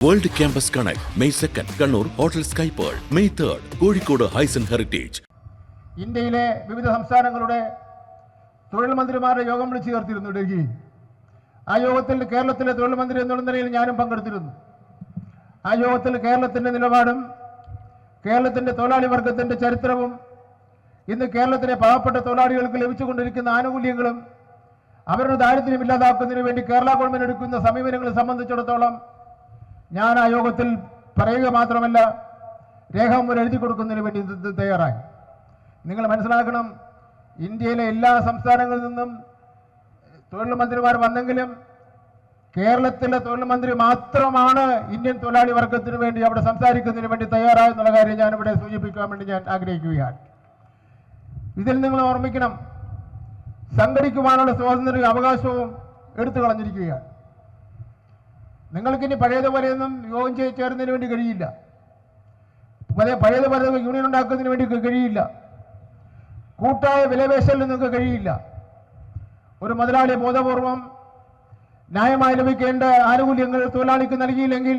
World campus connect May 2 Kannur hotel sky pearl, May 3 Kozhikode Haison heritage. ഇന്ത്യയിലെ വിവിധ സംസ്ഥാനങ്ങളുടെ തൊഴിൽ മന്ത്രിമാരുടെ യോഗം വിളിച്ചു ചേർത്തിരുന്നു ഡൽഹിയിൽ. ആ യോഗത്തിൽ കേരളത്തിലെ തൊഴിൽ മന്ത്രി എന്നുള്ള നിലയിൽ ഞാനും പങ്കെടുത്തിരുന്നു. ആ യോഗത്തിൽ കേരളത്തിൻ്റെ നിലപാടും കേരളത്തിൻ്റെ തൊഴിലാളി വർഗത്തിൻ്റെ ചരിത്രവും ഇന്ന് കേരളത്തിലെ പാവപ്പെട്ട തൊഴിലാളികൾക്ക് ലഭിച്ചുകൊണ്ടിരിക്കുന്ന ആനുകൂല്യങ്ങളും അവരുടെ ദാരിദ്ര്യം ഇല്ലാതാക്കുന്നതിന് വേണ്ടി കേരള ഗവൺമെൻറ് എടുക്കുന്ന സമീപനങ്ങളെ സംബന്ധിച്ചിടത്തോളം ഞാൻ ആ യോഗത്തിൽ പറയുക മാത്രമല്ല രേഖാമൂലം എഴുതി കൊടുക്കുന്നതിന് വേണ്ടി തയ്യാറായി. നിങ്ങൾ മനസ്സിലാക്കണം, ഇന്ത്യയിലെ എല്ലാ സംസ്ഥാനങ്ങളിൽ നിന്നും തൊഴിൽ മന്ത്രിമാർ വന്നെങ്കിലും കേരളത്തിലെ തൊഴിൽ മന്ത്രി മാത്രമാണ് ഇന്ത്യൻ തൊഴിലാളി വർഗത്തിന് വേണ്ടി അവിടെ സംസാരിക്കുന്നതിന് വേണ്ടി തയ്യാറായെന്നുള്ള കാര്യം ഞാനിവിടെ സൂചിപ്പിക്കാൻ വേണ്ടി ഞാൻ ആഗ്രഹിക്കുകയാണ്. ഇതിൽ നിങ്ങൾ ഓർമ്മിക്കണം, സംഘടിക്കുവാനുള്ള സ്വാതന്ത്ര്യ അവകാശവും എടുത്തു കളഞ്ഞിരിക്കുകയാണ്. നിങ്ങൾക്കിനി പഴയതുപോലെയൊന്നും യോഗം ചേരുന്നതിന് വേണ്ടി കഴിയില്ല. പഴയതുപോലെ യൂണിയൻ ഉണ്ടാക്കുന്നതിന് വേണ്ടി കഴിയില്ല. കൂട്ടായ വിലപേശലിൽ നിങ്ങൾക്ക് കഴിയില്ല. ഒരു മുതലാളി ബോധപൂർവം ന്യായമായി ലഭിക്കേണ്ട ആനുകൂല്യങ്ങൾ തൊഴിലാളിക്ക് നൽകിയില്ലെങ്കിൽ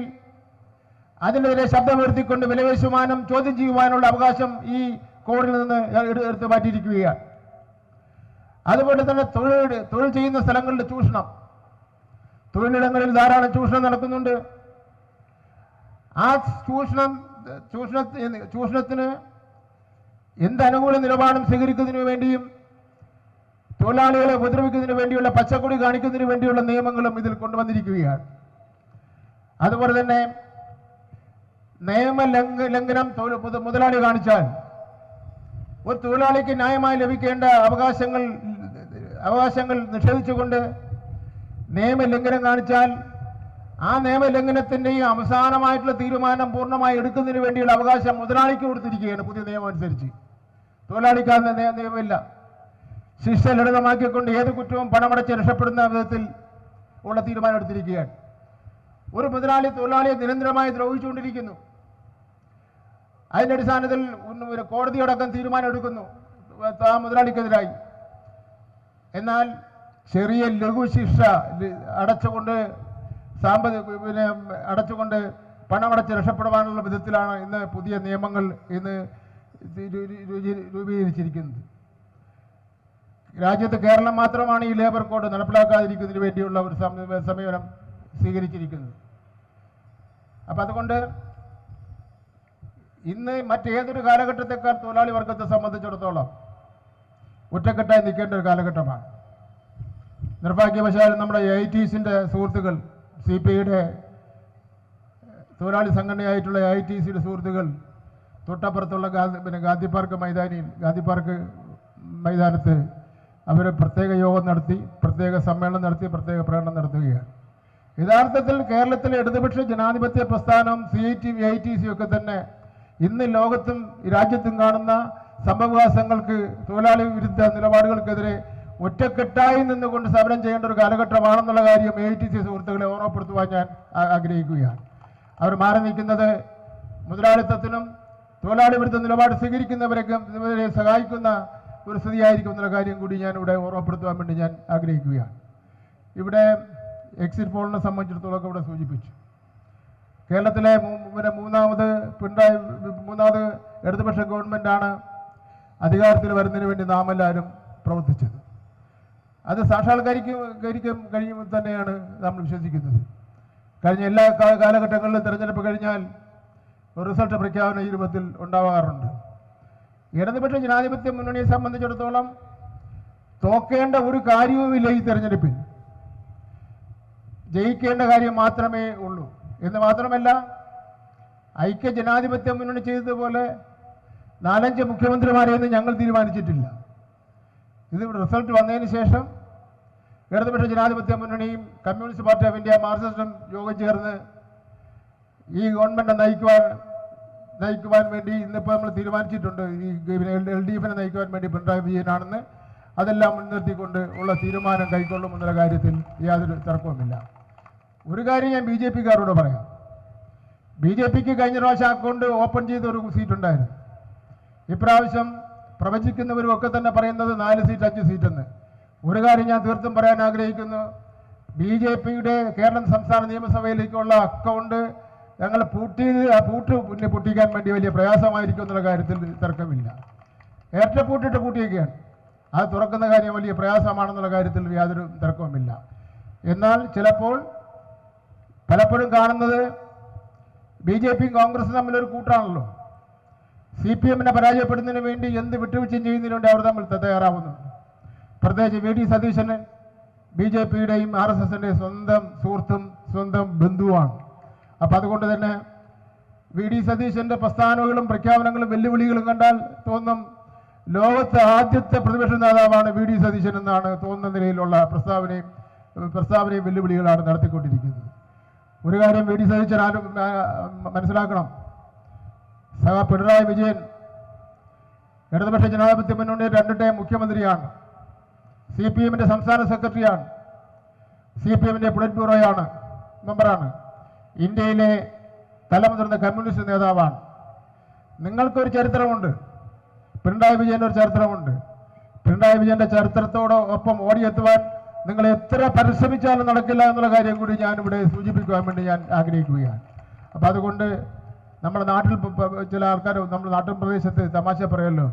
അതിനെതിരെ ശബ്ദമുയർത്തിക്കൊണ്ട് വിലപേശുവാനും ചോദ്യം ചെയ്യുവാനുള്ള അവകാശം ഈ കോഡിൽ നിന്ന് എടുത്തു മാറ്റിയിരിക്കുകയാണ്. അതുപോലെ തന്നെ തൊഴിൽ ചെയ്യുന്ന സ്ഥലങ്ങളിലെ ചൂഷണം, തൊഴിലിടങ്ങളിൽ ധാരാളം ചൂഷണം നടക്കുന്നുണ്ട്. ആ ചൂഷണത്തിന് എന്ത് അനുകൂല നിലപാടും സ്വീകരിക്കുന്നതിന് വേണ്ടിയും തൊഴിലാളികളെ ഉപദ്രവിക്കുന്നതിന് വേണ്ടിയുള്ള പച്ചക്കൊടി കാണിക്കുന്നതിന് വേണ്ടിയുള്ള നിയമങ്ങളും ഇതിൽ കൊണ്ടുവന്നിരിക്കുകയാണ്. അതുപോലെ തന്നെ നിയമലംഘനം മുതലാളി കാണിച്ചാൽ ഒരു തൊഴിലാളിക്ക് ന്യായമായി ലഭിക്കേണ്ട അവകാശങ്ങൾ നിഷേധിച്ചുകൊണ്ട് നിയമലംഘനം കാണിച്ചാൽ ആ നിയമലംഘനത്തിൻ്റെയും അവസാനമായിട്ടുള്ള തീരുമാനം പൂർണ്ണമായി എടുക്കുന്നതിന് വേണ്ടിയുള്ള അവകാശം മുതലാളിക്ക് കൊടുത്തിരിക്കുകയാണ് പുതിയ നിയമം അനുസരിച്ച്. തൊഴിലാളിക്ക് നിയമമില്ല. ശിക്ഷ ലളിതമാക്കിക്കൊണ്ട് ഏത് കുറ്റവും പണമടച്ച് രക്ഷപ്പെടുന്ന വിധത്തിൽ ഉള്ള തീരുമാനം എടുത്തിരിക്കുകയാണ്. ഒരു മുതലാളി തൊഴിലാളിയെ നിരന്തരമായി ദ്രോഹിച്ചുകൊണ്ടിരിക്കുന്നു. അതിൻ്റെ അടിസ്ഥാനത്തിൽ കോടതിയടക്കം തീരുമാനം എടുക്കുന്നു ആ മുതലാളിക്കെതിരായി. എന്നാൽ ചെറിയ ലഘു ശിക്ഷ അടച്ചുകൊണ്ട് അടച്ചുകൊണ്ട് പണമടച്ച് രക്ഷപ്പെടുവാനുള്ള വിധത്തിലാണ് ഇന്ന് പുതിയ നിയമങ്ങൾ ഇന്ന് രൂപീകരിച്ചിരിക്കുന്നത്. രാജ്യത്ത് കേരളം മാത്രമാണ് ഈ ലേബർ കോഡ് നടപ്പിലാക്കാതിരിക്കുന്നതിന് വേണ്ടിയുള്ള ഒരു സമീപനം സ്വീകരിച്ചിരിക്കുന്നത്. അപ്പം അതുകൊണ്ട് ഇന്ന് മറ്റേതൊരു കാലഘട്ടത്തെക്കാൾ തൊഴിലാളി വർഗത്തെ സംബന്ധിച്ചിടത്തോളം ഒറ്റക്കെട്ടായി നിൽക്കേണ്ട ഒരു കാലഘട്ടമാണ്. നിർഭാഗ്യവശാൽ നമ്മുടെ AITCയുടെ സുഹൃത്തുക്കൾ, CPIയുടെ തൊഴിലാളി സംഘടനയായിട്ടുള്ള AITCയുടെ സുഹൃത്തുക്കൾ തൊട്ടപ്പുറത്തുള്ള ഗാന്ധി പാർക്ക് മൈതാനത്ത് അവർ പ്രത്യേക യോഗം നടത്തി, പ്രത്യേക സമ്മേളനം നടത്തി, പ്രത്യേക പ്രകടനം നടത്തുകയാണ്. യഥാർത്ഥത്തിൽ കേരളത്തിലെ ഇടതുപക്ഷ ജനാധിപത്യ പ്രസ്ഥാനം AITC ഒക്കെ തന്നെ ഇന്ന് ലോകത്തും രാജ്യത്തും കാണുന്ന സംഭവവികാസങ്ങൾക്ക്, തൊഴിലാളി വിരുദ്ധ നിലപാടുകൾക്കെതിരെ ഒറ്റക്കെട്ടായി നിന്നുകൊണ്ട് സമരം ചെയ്യേണ്ട ഒരു കാലഘട്ടമാണെന്നുള്ള കാര്യം AITC സുഹൃത്തുക്കളെ ഓർമ്മപ്പെടുത്തുവാൻ ഞാൻ ആഗ്രഹിക്കുകയാണ്. അവർ മാറി നിൽക്കുന്നത് മുതലാളിത്തത്തിനും തൊഴിലാളി വിരുദ്ധ നിലപാട് സ്വീകരിക്കുന്നവരൊക്കെ ഇവരെ സഹായിക്കുന്ന ഒരു സ്ഥിതിയായിരിക്കും എന്നുള്ള കാര്യം കൂടി ഞാൻ ഇവിടെ ഓർമ്മപ്പെടുത്തുവാൻ വേണ്ടി ഞാൻ ആഗ്രഹിക്കുകയാണ്. ഇവിടെ എക്സിറ്റ് പോളിനെ സംബന്ധിച്ചിടത്തോളം ഇവിടെ സൂചിപ്പിച്ചു. കേരളത്തിലെ മൂന്നാമത് ഇടതുപക്ഷ ഗവൺമെൻറ്റാണ് അധികാരത്തിൽ വരുന്നതിന് വേണ്ടി നാം എല്ലാവരും പ്രവർത്തിച്ചത്. അത് കഴിയുമ്പോൾ തന്നെയാണ് നമ്മൾ വിശ്വസിക്കുന്നത്. കഴിഞ്ഞ എല്ലാ കാലഘട്ടങ്ങളിലും തിരഞ്ഞെടുപ്പ് കഴിഞ്ഞാൽ റിസൾട്ട് പ്രഖ്യാപന ഈ രൂപത്തിൽ ഉണ്ടാവാറുണ്ട്. ഇടതുപക്ഷ ജനാധിപത്യ മുന്നണിയെ സംബന്ധിച്ചിടത്തോളം തോക്കേണ്ട ഒരു കാര്യവുമില്ല ഈ തെരഞ്ഞെടുപ്പിൽ, ജയിക്കേണ്ട കാര്യം മാത്രമേ ഉള്ളൂ. എന്ന് മാത്രമല്ല, ഐക്യ ജനാധിപത്യ മുന്നണി ചെയ്തതുപോലെ 4-5 മുഖ്യമന്ത്രിമാരെയൊന്നും ഞങ്ങൾ തീരുമാനിച്ചിട്ടില്ല. ഇത് റിസൾട്ട് വന്നതിന് ശേഷം ഇടതുപക്ഷ ജനാധിപത്യ മുന്നണിയും കമ്മ്യൂണിസ്റ്റ് പാർട്ടി ഓഫ് ഇന്ത്യ, മാർക്സിസ്റ്റും യോഗം ചേർന്ന് ഈ ഗവൺമെൻറ് നയിക്കുവാൻ വേണ്ടി ഇന്നിപ്പോൾ നമ്മൾ തീരുമാനിച്ചിട്ടുണ്ട്. ഈ LDFിനെ നയിക്കുവാൻ വേണ്ടി പിണറായി വിജയനാണെന്ന്. അതെല്ലാം മുൻനിർത്തിക്കൊണ്ട് ഉള്ള തീരുമാനം കൈക്കൊള്ളും എന്നുള്ള കാര്യത്തിൽ യാതൊരു തർക്കവുമില്ല. ഒരു കാര്യം ഞാൻ BJPക്കാരോട് പറയാം. BJPക്ക് കഴിഞ്ഞ പ്രാവശ്യം അക്കൗണ്ട് ഓപ്പൺ ചെയ്ത ഒരു സീറ്റുണ്ടായിരുന്നു. ഇപ്രാവശ്യം പ്രവചിക്കുന്നവരും ഒക്കെ തന്നെ പറയുന്നത് 4 സീറ്റ് 5 സീറ്റെന്ന്. ഒരു കാര്യം ഞാൻ തീർത്തും പറയാൻ ആഗ്രഹിക്കുന്നു, BJPയുടെ കേരള സംസ്ഥാന നിയമസഭയിലേക്കുള്ള അക്കൗണ്ട് ഞങ്ങൾ ആ പൂട്ട് പിന്നെ പൊട്ടിക്കാൻ വേണ്ടി വലിയ പ്രയാസമായിരിക്കും എന്നുള്ള കാര്യത്തിൽ തർക്കമില്ല. പൂട്ടിട്ട് പൂട്ടിയൊക്കെയാണ്, അത് തുറക്കുന്ന കാര്യം വലിയ പ്രയാസമാണെന്നുള്ള കാര്യത്തിൽ യാതൊരു തർക്കവുമില്ല. എന്നാൽ പലപ്പോഴും കാണുന്നത് BJPയും കോൺഗ്രസും തമ്മിലൊരു കൂട്ടാണല്ലോ. CPMനെ പരാജയപ്പെടുന്നതിന് വേണ്ടി എന്ത് വിട്ടുവീഴ്ചയും ചെയ്യുന്നതിന് വേണ്ടി അവർ തമ്മിൽ തയ്യാറാവുന്നു. പ്രത്യേകിച്ച് VD സതീശന് BJPയുടെയും RSSന്റെയും സ്വന്തം സുഹൃത്തും സ്വന്തം ബന്ധുവാണ്. അപ്പം അതുകൊണ്ട് തന്നെ VD സതീശന്റെ പ്രസ്ഥാനങ്ങളും പ്രഖ്യാപനങ്ങളും വെല്ലുവിളികളും കണ്ടാൽ തോന്നും ലോകത്തെ ആദ്യത്തെ പ്രതിപക്ഷ നേതാവാണ് VD സതീശൻ എന്നാണ് തോന്നുന്ന നിലയിലുള്ള പ്രസ്താവനയും വെല്ലുവിളികളാണ് നടത്തിക്കൊണ്ടിരിക്കുന്നത്. ഒരു കാര്യം VD സതീശൻ ആരും മനസ്സിലാക്കണം. പിണറായി വിജയൻ ഇടതുപക്ഷ ജനാധിപത്യ മുന്നണിയുടെ 2 ടൈം മുഖ്യമന്ത്രിയാണ്, CPMന്റെ സംസ്ഥാന സെക്രട്ടറിയാണ്, CPMന്റെ പൊളിറ്റ് ബ്യൂറോയാണ് മെമ്പറാണ്, ഇന്ത്യയിലെ തലമുതിർന്ന കമ്മ്യൂണിസ്റ്റ് നേതാവാണ്. നിങ്ങൾക്കൊരു ചരിത്രമുണ്ട്, പിണറായി വിജയൻ്റെ ഒരു ചരിത്രമുണ്ട്. പിണറായി വിജയൻ്റെ ചരിത്രത്തോടൊപ്പം ഓടിയെത്തുവാൻ നിങ്ങൾ എത്ര പരിശ്രമിച്ചാലും നടക്കില്ല എന്നുള്ള കാര്യം കൂടി ഞാനിവിടെ സൂചിപ്പിക്കുവാൻ വേണ്ടി ഞാൻ ആഗ്രഹിക്കുകയാണ്. അപ്പം അതുകൊണ്ട് നമ്മുടെ നാട്ടിൽ ചില ആൾക്കാർ നമ്മുടെ നാട്ടിൻ പ്രദേശത്ത് തമാശ പറയുമല്ലോ,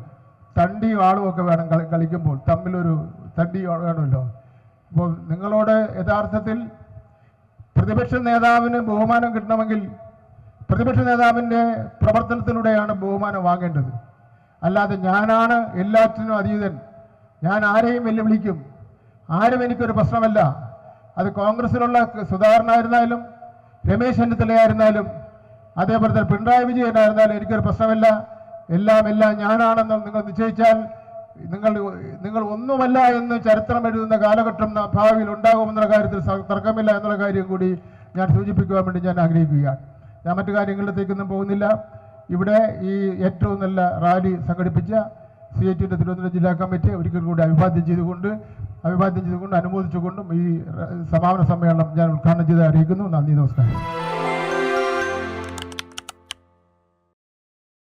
തണ്ടിയും ആളും ഒക്കെ വേണം കളിക്കുമ്പോൾ, തമ്മിലൊരു തണ്ടി വേണമല്ലോ. അപ്പോൾ നിങ്ങളോട് യഥാർത്ഥത്തിൽ പ്രതിപക്ഷ നേതാവിന് ബഹുമാനം കിട്ടണമെങ്കിൽ പ്രതിപക്ഷ നേതാവിൻ്റെ പ്രവർത്തനത്തിലൂടെയാണ് ബഹുമാനം വാങ്ങേണ്ടത്. അല്ലാതെ ഞാനാണ് എല്ലാറ്റിനും അതീതൻ, ഞാൻ ആരെയും വെല്ലുവിളിക്കും, ആരും എനിക്കൊരു പ്രശ്നമല്ല. അത് കോൺഗ്രസിലുള്ള സുധാകരനായിരുന്നാലും രമേശ് ചെന്നിത്തലയായിരുന്നാലും അതേപോലെ തന്നെ പിണറായി വിജയനായിരുന്നാലും എനിക്കൊരു പ്രശ്നമല്ല, എല്ലാം ഞാനാണെന്ന് നിങ്ങൾ നിശ്ചയിച്ചാൽ നിങ്ങൾ ഒന്നുമല്ല എന്ന് ചരിത്രം എഴുതുന്ന കാലഘട്ടം ഭാവിയിൽ ഉണ്ടാകുമെന്നുള്ള കാര്യത്തിൽ തർക്കമില്ല എന്നുള്ള കാര്യം കൂടി ഞാൻ സൂചിപ്പിക്കുവാൻ വേണ്ടി ഞാൻ ആഗ്രഹിക്കുകയാണ്. ഞാൻ മറ്റു കാര്യങ്ങളിലേക്കൊന്നും പോകുന്നില്ല. ഇവിടെ ഈ ഏറ്റവും നല്ല റാലി സംഘടിപ്പിച്ച CITയുടെ തിരുവനന്തപുരം ജില്ലാ കമ്മിറ്റി ഒരിക്കൽ കൂടി അഭിവാദ്യം ചെയ്തുകൊണ്ട് അനുമോദിച്ചുകൊണ്ടും ഈ സമാപന സമ്മേളനം ഞാൻ ഉദ്ഘാടനം ചെയ്ത് അറിയിക്കുന്നു. നന്ദി, നമസ്കാരം.